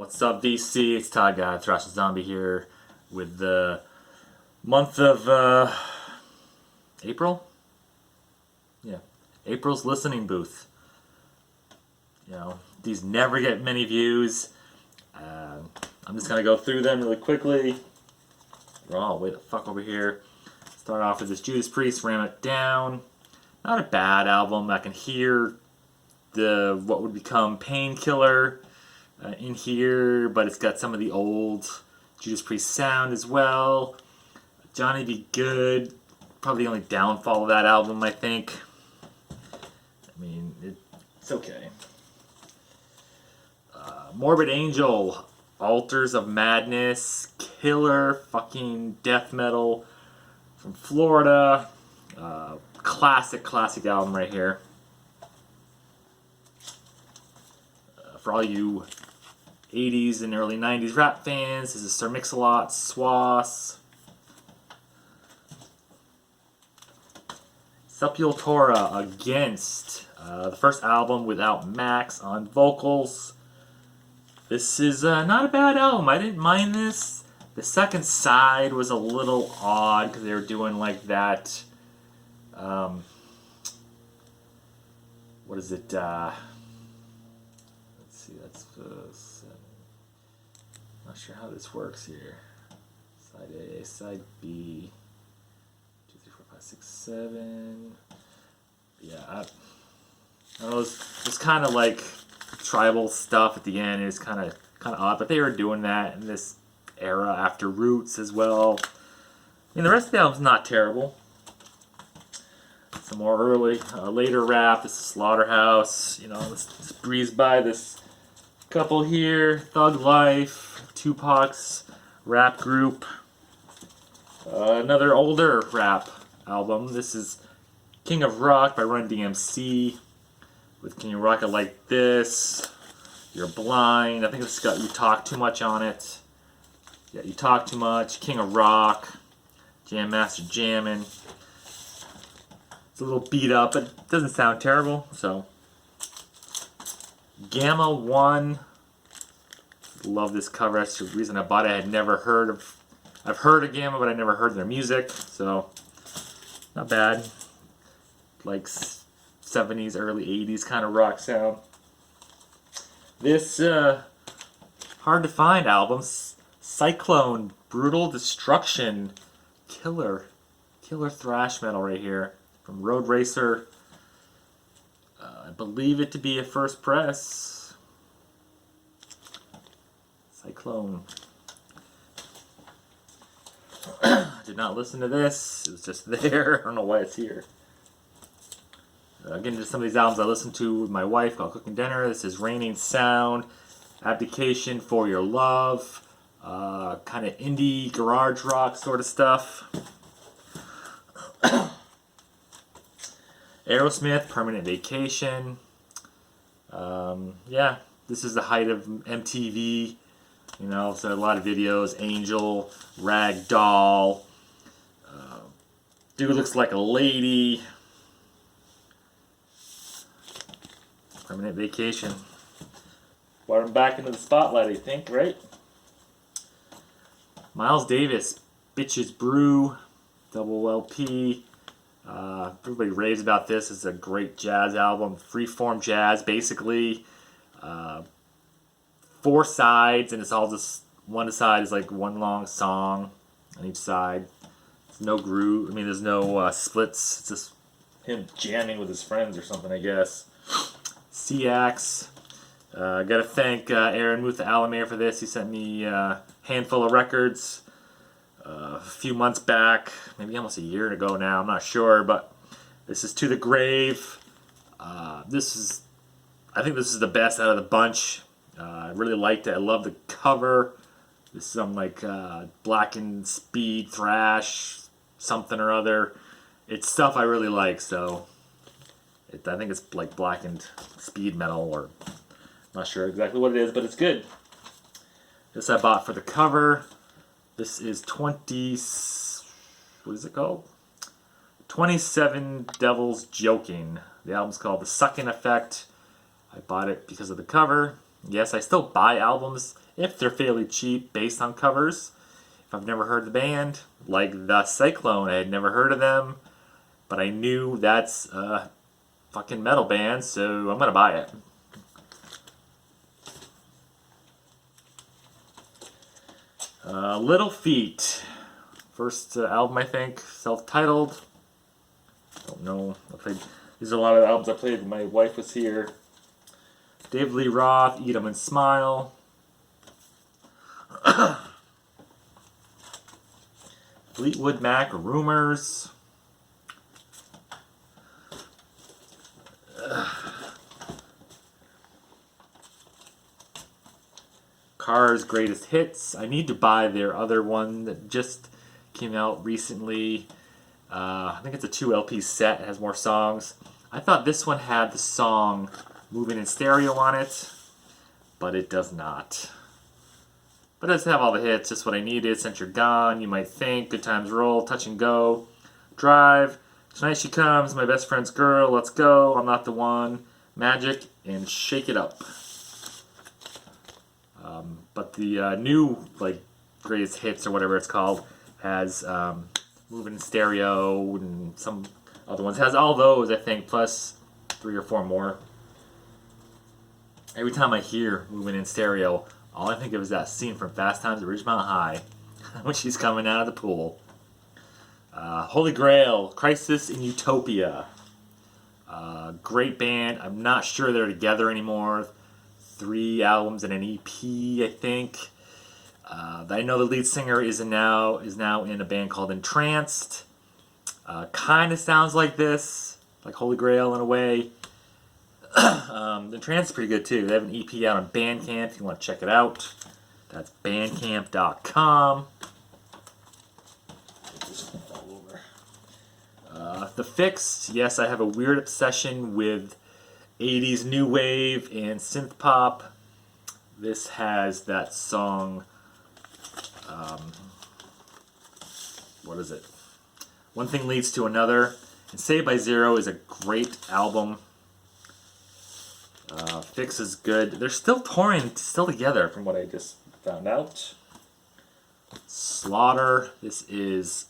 What's up, DC? It's Todd Guy, Thrash and Zombie here with the month of April. Yeah, April's listening booth. You know, these never get many views. I'm just gonna go through them really quickly. Oh, way the fuck over here. Start off with this Judas Priest, Ram It Down. Not a bad album. I can hear the what would become Painkiller in here, but it's got some of the old Judas Priest sound as well. Johnny B. Good, probably the only downfall of that album, I think. I mean, it's okay. Morbid Angel, Altars of Madness, killer fucking death metal from Florida. Classic album right here. For all you 80s and early 90s rap fans, this is Sir Mix-a-Lot, Swass. Sepultura, Against. The first album without Max on vocals. This is not a bad album. I didn't mind this. The second side was a little odd because they were doing like that. What is it? Let's see. That's seven. Not sure how this works here. Side A, side B. 2, 3, 4, 5, 6, 7. Yeah, I don't know. It's kind of like tribal stuff at the end. It's kind of odd, but they were doing that in this era after Roots as well. I mean, the rest of the album's not terrible. Some more later rap. This is Slaughterhouse. You know, let's breeze by this couple here. Thug Life, Tupac's rap group. Another older rap album. This is King of Rock by Run DMC. With King of Rock, I Like This. You're Blind. I think it's got You Talk Too Much on it. Yeah, You Talk Too Much. King of Rock. Jam Master Jammin'. It's a little beat up, but it doesn't sound terrible. So, Gamma 1. Love this cover. That's the reason I bought it. I had never heard of. I've heard of Gamma, but I never heard their music. So, not bad. Like 70s, early 80s kind of rock sound. This hard to find album, Cyclone, Brutal Destruction, killer thrash metal right here from Road Racer. I believe it to be a first press. Cyclone. Did not listen to this. It was just there. I don't know why it's here. Getting into some of these albums I listened to with my wife while cooking dinner. This is Raining Sound, Abdication, For Your Love, kind of indie garage rock sort of stuff. Aerosmith, Permanent Vacation. Yeah, this is the height of MTV. You know, so a lot of videos. Angel, Rag Doll. Dude Looks Like a Lady. Permanent Vacation. Brought him back into the spotlight, I think, right? Miles Davis, Bitches Brew, double LP. Everybody raves about this. It's a great jazz album. Freeform jazz, basically. 4 sides, and it's all just one side is like one long song on each side. There's no groove. I mean, there's no splits. It's just him jamming with his friends or something, I guess. Seax. Gotta thank Aaron Mutha Alamere for this. He sent me a handful of records a few months back, maybe almost a year ago now, I'm not sure, but this is To the Grave. I think this is the best out of the bunch. I really liked it. I love the cover. This is some like blackened speed thrash, something or other. It's stuff I really like, so I think it's like blackened speed metal, or I'm not sure exactly what it is, but it's good. This I bought for the cover. This is what is it called? 27 Devils Joking. The album's called The Sucking Effect. I bought it because of the cover. Yes, I still buy albums if they're fairly cheap based on covers. If I've never heard the band, like The Cyclone, I had never heard of them, but I knew that's a fucking metal band, so I'm gonna buy it. Little Feat. First album, I think, self-titled. Don't know. These are a lot of albums I played when my wife was here. David Lee Roth, Eat 'Em and Smile. Fleetwood Mac, Rumors. Cars Greatest Hits. I need to buy their other one that just came out recently. I think it's a 2 LP set. It has more songs. I thought this one had the song Moving in Stereo on it, but it does not. But it does have all the hits, just what I needed. Since You're Gone, You Might Think, Good Times Roll, Touch and Go, Drive, Tonight She Comes, My Best Friend's Girl, Let's Go, I'm Not the One, Magic, and Shake It Up. But the new, like, greatest hits or whatever it's called has Moving in Stereo and some other ones. It has all those, I think, plus 3 or 4 more. Every time I hear Moving in Stereo, all I think of is that scene from Fast Times at Ridgemont High when she's coming out of the pool. Holy Grail, Crisis in Utopia. Great band. I'm not sure they're together anymore. 3 albums and an EP, I think. I know the lead singer is now in a band called Entranced. Kind of sounds like this, like Holy Grail in a way. Entranced is pretty good too. They have an EP out on Bandcamp if you want to check it out. That's bandcamp.com. The Fixx. Yes, I have a weird obsession with 80s new wave and synth pop. This has that song, what is it? One Thing Leads to Another. And Saved by Zero is a great album. Fixx is good. They're still touring, still together from what I just found out. Slaughter. This is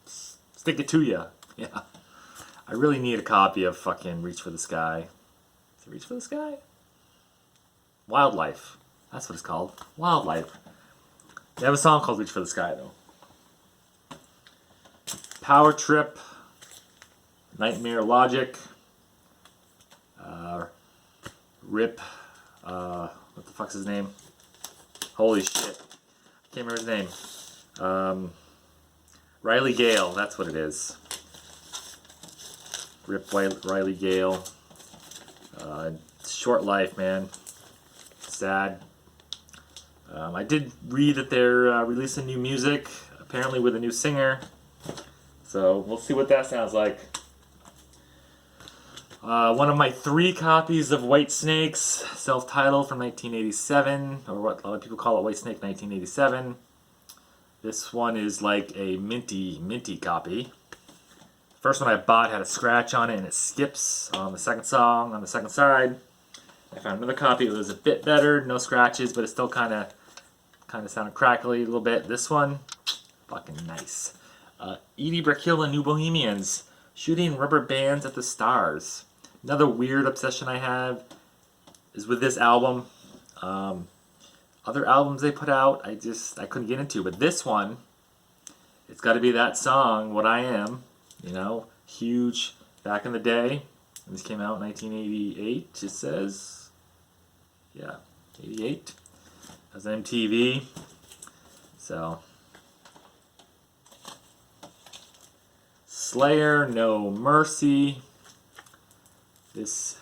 Stick It To Ya. Yeah. I really need a copy of fucking Reach for the Sky. Is it Reach for the Sky? Wildlife. That's what it's called. Wildlife. They have a song called Reach for the Sky, though. Power Trip. Nightmare Logic. Rip. What the fuck's his name? Holy shit. I can't remember his name. Riley Gale. That's what it is. Rip Riley Gale. Short life, man. Sad. I did read that they're releasing new music, apparently with a new singer. So we'll see what that sounds like. One of my 3 copies of Whitesnake's, self-titled from 1987, or what a lot of people call it Whitesnake 1987. This one is like a minty copy. First one I bought had a scratch on it and it skips on the second song, on the second side. I found another copy that was a bit better, no scratches, but it still kind of sounded crackly a little bit. This one, fucking nice. Edie Brickhill and New Bohemians, Shooting Rubber Bands at the Stars. Another weird obsession I have is with this album. Other albums they put out, I couldn't get into, but this one, it's got to be that song, What I Am. You know, huge back in the day. This came out in 1988, it says. Yeah, 88. That was MTV. So. Slayer, No Mercy. This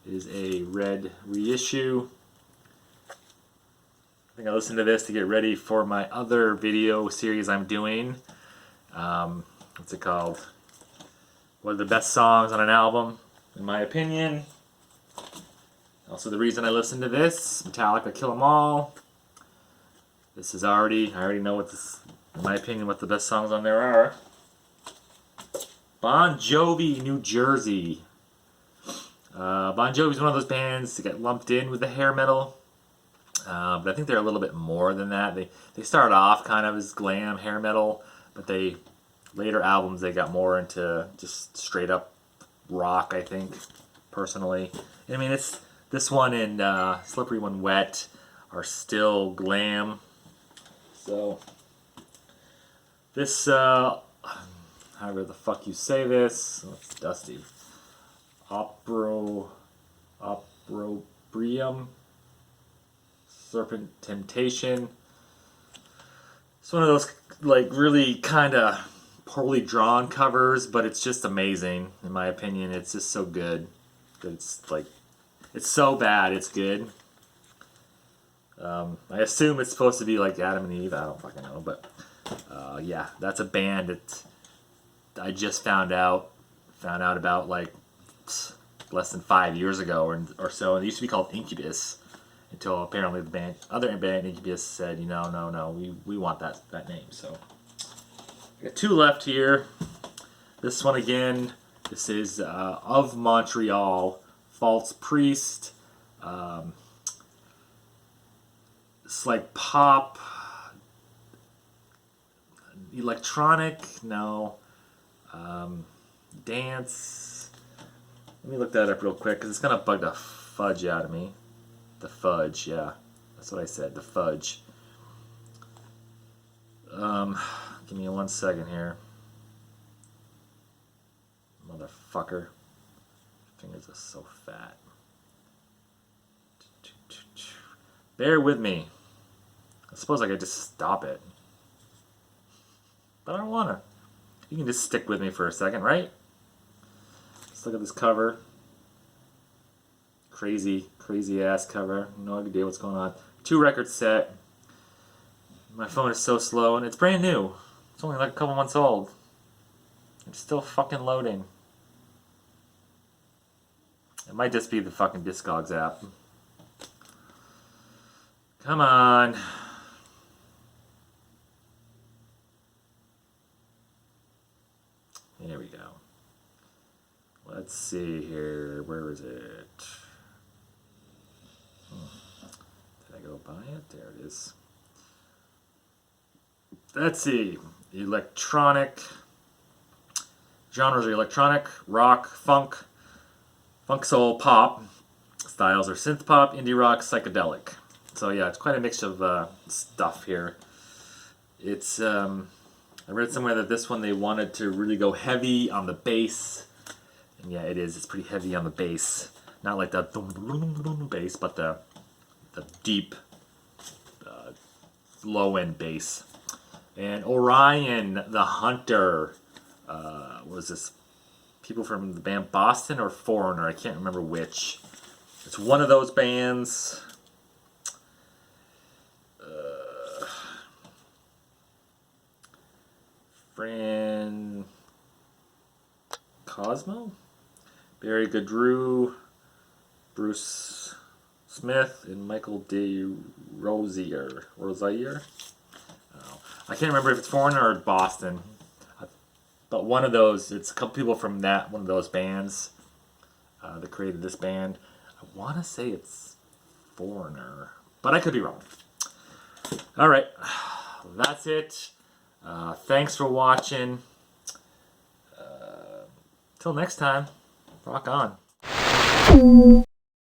is a red reissue. I think I listened to this to get ready for my other video series I'm doing. What's it called? What are the best songs on an album, in my opinion. Also the reason I listened to this, Metallica Kill 'Em All. This is I already know what this, in my opinion, what the best songs on there are. Bon Jovi, New Jersey. Bon Jovi's one of those bands that get lumped in with the hair metal. But I think they're a little bit more than that. They started off kind of as glam hair metal, but later albums they got more into just straight up rock, I think, personally. I mean, it's this one and Slippery When Wet are still glam. So this, however the fuck you say this, oh, it's dusty. Opprobrium. Serpent Temptation. It's one of those like really kind of poorly drawn covers, but it's just amazing in my opinion. It's just so good. It's like it's so bad it's good. I assume it's supposed to be like Adam and Eve. I don't fucking know, but yeah, that's a band that I just found out about like less than 5 years ago or so. It used to be called Incubus. Until apparently the other band Incubus said, no, we want that name. So I got 2 left here. This one again. This is Of Montreal, False Priest. It's like pop, electronic, no, dance. Let me look that up real quick because it's gonna bug the fudge out of me. The fudge, yeah. That's what I said, the fudge. Give me 1 second here. Motherfucker. Fingers are so fat. Bear with me. I suppose I could just stop it. But I don't wanna. You can just stick with me for a second, right? Let's look at this cover. Crazy ass cover. No idea what's going on. 2 record set. My phone is so slow and it's brand new. It's only like a couple months old. It's still fucking loading. It might just be the fucking Discogs app. Come on. Here we go. Let's see here. Where is it? Did I go by it? There it is. Let's see. Electronic. Genres are electronic, rock, funk soul, pop. Styles are synth pop, indie rock, psychedelic. So yeah, it's quite a mix of stuff here. It's I read somewhere that this one they wanted to really go heavy on the bass. And yeah, it is. It's pretty heavy on the bass. Not like the bass, but the deep low end bass. And Orion the Hunter was this people from the band Boston or Foreigner? I can't remember which. It's one of those bands. Fran Cosmo, Barry Goodrew, Bruce Smith, and Michael D. Rosier. I can't remember if it's Foreigner or Boston, but one of those. It's a couple people from one of those bands that created this band. I want to say it's Foreigner, but I could be wrong. All right, that's it. Thanks for watching. Till next time, rock on.